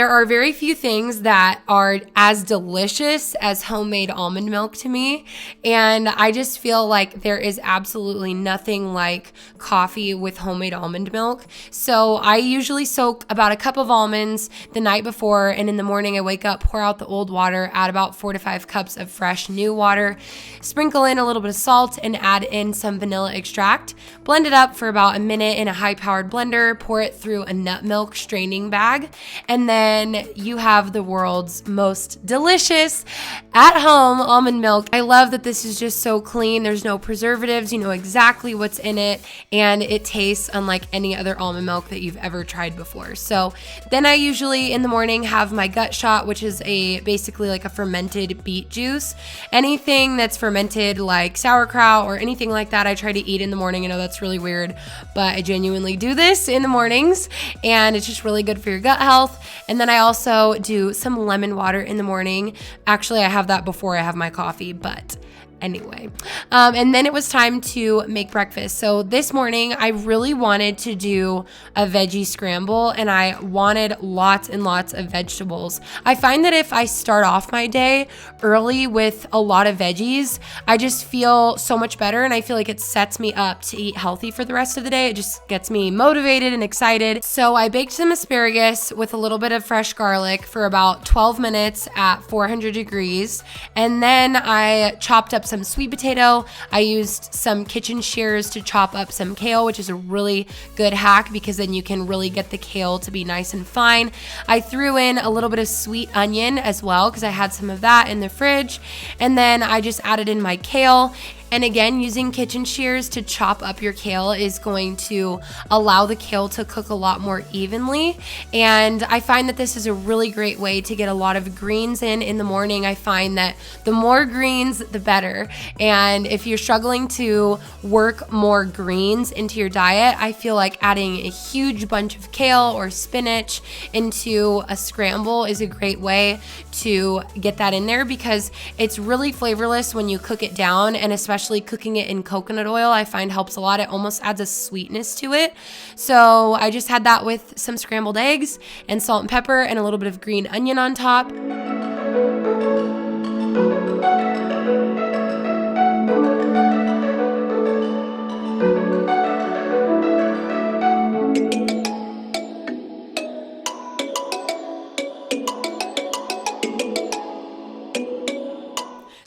There are very few things that are as delicious as homemade almond milk to me, and I just feel like there is absolutely nothing like coffee with homemade almond milk. So I usually soak about a cup of almonds the night before, and in the morning I wake up, pour out the old water, add about 4 to 5 cups of fresh new water, sprinkle in a little bit of salt, and add in some vanilla extract. Blend it up for about a minute in a high-powered blender, pour it through a nut milk straining bag, and then you have the world's most delicious at-home almond milk. I love that this is just so clean. There's no preservatives. You know exactly what's in it, and it tastes unlike any other almond milk that you've ever tried before. So then I usually in the morning have my gut shot, which is basically like a fermented beet juice. Anything that's fermented like sauerkraut or anything like that, I try to eat in the morning. I know that's really weird, but I genuinely do this in the mornings, and it's just really good for your gut health. And then I also do some lemon water in the morning. Actually, I have that before I have my coffee, but anyway. And then it was time to make breakfast. So this morning I really wanted to do a veggie scramble, and I wanted lots and lots of vegetables. I find that if I start off my day early with a lot of veggies, I just feel so much better, and I feel like it sets me up to eat healthy for the rest of the day. It just gets me motivated and excited. So I baked some asparagus with a little bit of fresh garlic for about 12 minutes at 400 degrees. And then I chopped up some sweet potato. I used some kitchen shears to chop up some kale, which is a really good hack because then you can really get the kale to be nice and fine. I threw in a little bit of sweet onion as well because I had some of that in the fridge. And then I just added in my kale. And again, using kitchen shears to chop up your kale is going to allow the kale to cook a lot more evenly. And I find that this is a really great way to get a lot of greens in the morning. I find that the more greens, the better. And if you're struggling to work more greens into your diet, I feel like adding a huge bunch of kale or spinach into a scramble is a great way to get that in there because it's really flavorless when you cook it down, and especially cooking it in coconut oil I find helps a lot. It almost adds a sweetness to it. So I just had that with some scrambled eggs and salt and pepper and a little bit of green onion on top.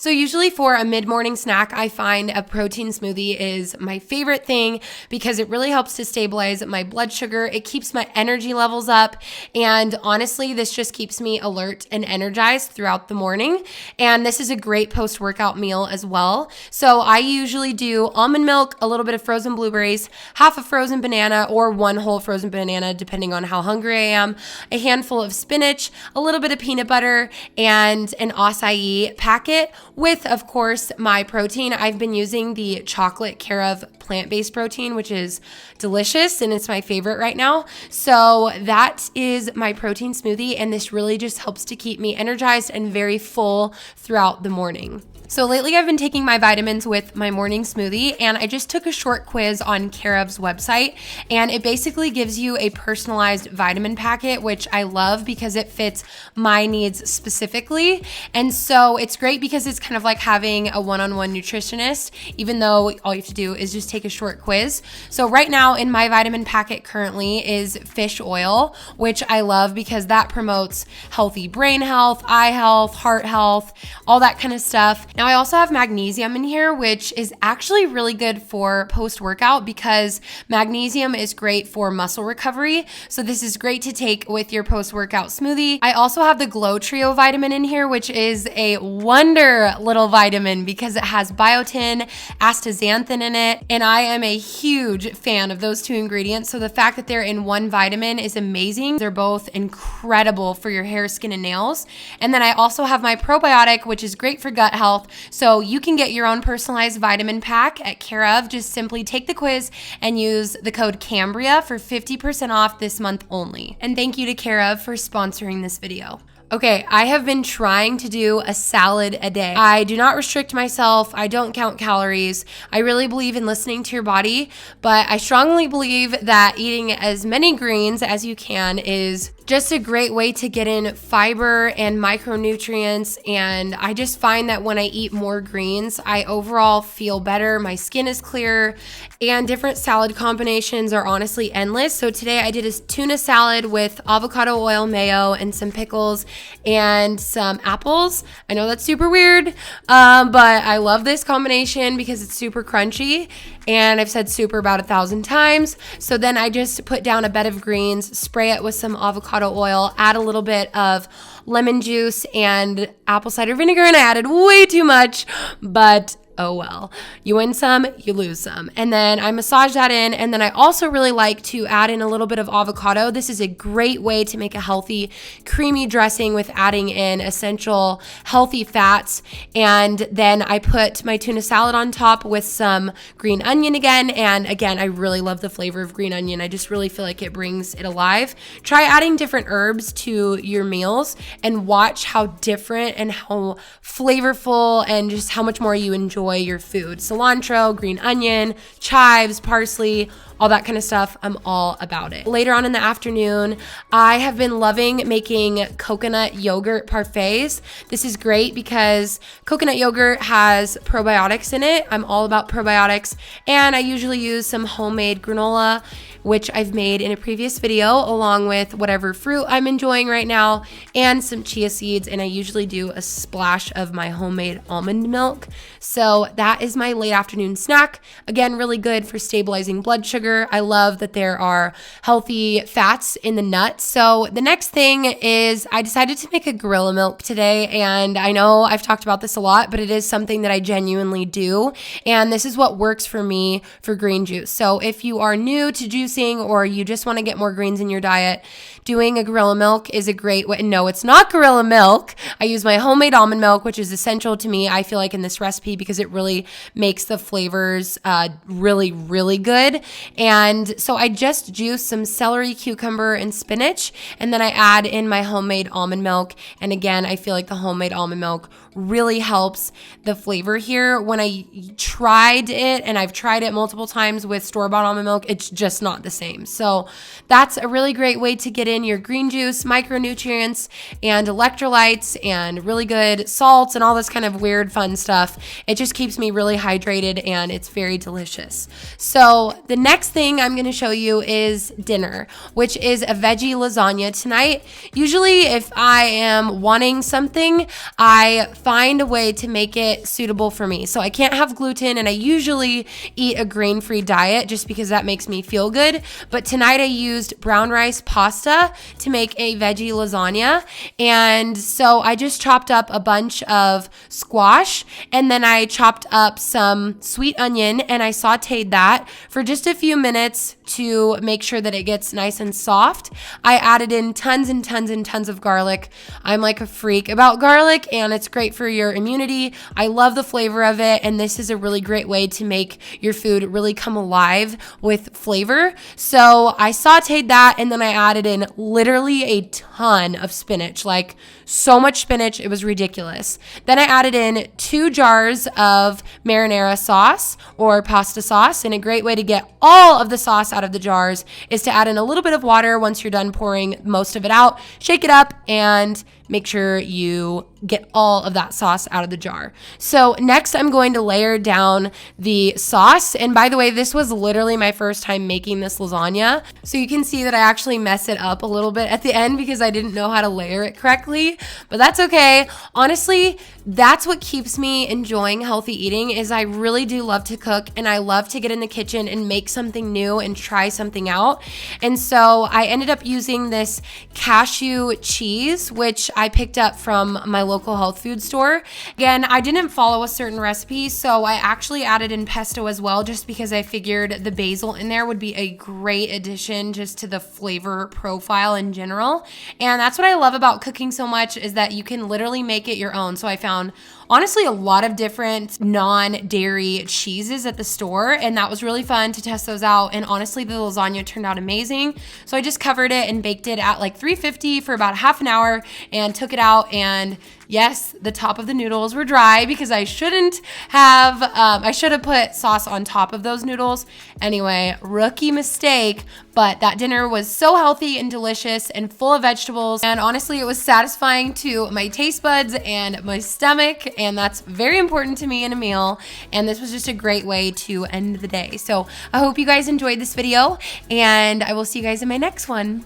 So usually for a mid-morning snack, I find a protein smoothie is my favorite thing because it really helps to stabilize my blood sugar. It keeps my energy levels up. And honestly, this just keeps me alert and energized throughout the morning. And this is a great post-workout meal as well. So I usually do almond milk, a little bit of frozen blueberries, half a frozen banana or one whole frozen banana, depending on how hungry I am, a handful of spinach, a little bit of peanut butter, and an acai packet with, of course, my protein. I've been using the chocolate Care of plant-based protein, which is delicious, and it's my favorite right now. So that is my protein smoothie, and this really just helps to keep me energized and very full throughout the morning. So lately I've been taking my vitamins with my morning smoothie, and I just took a short quiz on Care of's website, and it basically gives you a personalized vitamin packet, which I love because it fits my needs specifically. And so it's great because it's kind of like having a one-on-one nutritionist, even though all you have to do is just take a short quiz. So right now in my vitamin packet currently is fish oil, which I love because that promotes healthy brain health, eye health, heart health, all that kind of stuff. Now I also have magnesium in here, which is actually really good for post-workout because magnesium is great for muscle recovery. So this is great to take with your post-workout smoothie. I also have the Glow Trio vitamin in here, which is a wonder little vitamin because it has biotin, astaxanthin in it, and I am a huge fan of those two ingredients. So the fact that they're in one vitamin is amazing. They're both incredible for your hair, skin, and nails. And then I also have my probiotic, which is great for gut health. So you can get your own personalized vitamin pack at Care of. Just simply take the quiz and use the code Cambria for 50% off this month only. And thank you to Care of for sponsoring this video. Okay, I have been trying to do a salad a day. I do not restrict myself. I don't count calories. I really believe in listening to your body, but I strongly believe that eating as many greens as you can is Just a great way to get in fiber and micronutrients, and I just find that when I eat more greens, I overall feel better, my skin is clearer, and different salad combinations are honestly endless. So today I did a tuna salad with avocado oil, mayo, and some pickles and some apples. I know that's super weird, but I love this combination because it's super crunchy, and I've said super about 1,000 times. So then I just put down a bed of greens, spray it with some avocado oil, add a little bit of lemon juice and apple cider vinegar, and I added way too much, but oh well. You win some, you lose some. And then I massage that in, and then I also really like to add in a little bit of avocado. This is a great way to make a healthy, creamy dressing with adding in essential healthy fats. And then I put my tuna salad on top with some green onion again. And again, I really love the flavor of green onion. I just really feel like it brings it alive. Try adding different herbs to your meals and watch how different and how flavorful and just how much more you enjoy your food. Cilantro, green onion, chives, parsley, all that kind of stuff. I'm all about it. Later on in the afternoon, I have been loving making coconut yogurt parfaits. This is great because coconut yogurt has probiotics in it. I'm all about probiotics, and I usually use some homemade granola, which I've made in a previous video, along with whatever fruit I'm enjoying right now, and some chia seeds, and I usually do a splash of my homemade almond milk. So that is my late afternoon snack. Again, really good for stabilizing blood sugar. I love that there are healthy fats in the nuts. So the next thing is I decided to make a gorilla milk today, and I know I've talked about this a lot, but it is something that I genuinely do, and this is what works for me for green juice. So if you are new to juicing or you just want to get more greens in your diet, doing a gorilla milk is a great way. No, it's not gorilla milk. I use my homemade almond milk, which is essential to me, I feel like, in this recipe because it really makes the flavors really, really good. And so I just juice some celery, cucumber, and spinach, and then I add in my homemade almond milk. And again, I feel like the homemade almond milk really helps the flavor here. When I tried it, and I've tried it multiple times with store-bought almond milk, it's just not the same. So that's a really great way to get in your green juice, micronutrients, and electrolytes, and really good salts, and all this kind of weird fun stuff. It just keeps me really hydrated, and it's very delicious. So the next thing I'm going to show you is dinner, which is a veggie lasagna tonight. Usually if I am wanting something, I find a way to make it suitable for me. So I can't have gluten, and I usually eat a grain-free diet just because that makes me feel good. But tonight I used brown rice pasta to make a veggie lasagna. And so I just chopped up a bunch of squash, and then I chopped up some sweet onion, and I sauteed that for just a few minutes to make sure that it gets nice and soft. I added in tons and tons and tons of garlic. I'm like a freak about garlic, and it's great for your immunity. I love the flavor of it, and this is a really great way to make your food really come alive with flavor. So I sauteed that, and then I added in literally a ton of spinach, like so much spinach, it was ridiculous. Then I added in 2 jars of marinara sauce or pasta sauce, and a great way to get all of the sauce out of the jars is to add in a little bit of water once you're done pouring most of it out. Shake it up and make sure you get all of that sauce out of the jar. So next I'm going to layer down the sauce. And by the way, this was literally my first time making this lasagna. So you can see that I actually mess it up a little bit at the end because I didn't know how to layer it correctly, but that's okay. Honestly, that's what keeps me enjoying healthy eating is I really do love to cook, and I love to get in the kitchen and make something new and try something out. And so I ended up using this cashew cheese, which I picked up from my local health food store. Again, I didn't follow a certain recipe, so I actually added in pesto as well, just because I figured the basil in there would be a great addition just to the flavor profile in general. And that's what I love about cooking so much is that you can literally make it your own. So I found honestly a lot of different non-dairy cheeses at the store, and that was really fun to test those out. And honestly, the lasagna turned out amazing. So I just covered it and baked it at like 350 for about half an hour and took it out and Yes, the top of the noodles were dry because I shouldn't have, I should have put sauce on top of those noodles. Anyway, rookie mistake, but that dinner was so healthy and delicious and full of vegetables. And honestly, it was satisfying to my taste buds and my stomach. And that's very important to me in a meal. And this was just a great way to end the day. So I hope you guys enjoyed this video, and I will see you guys in my next one.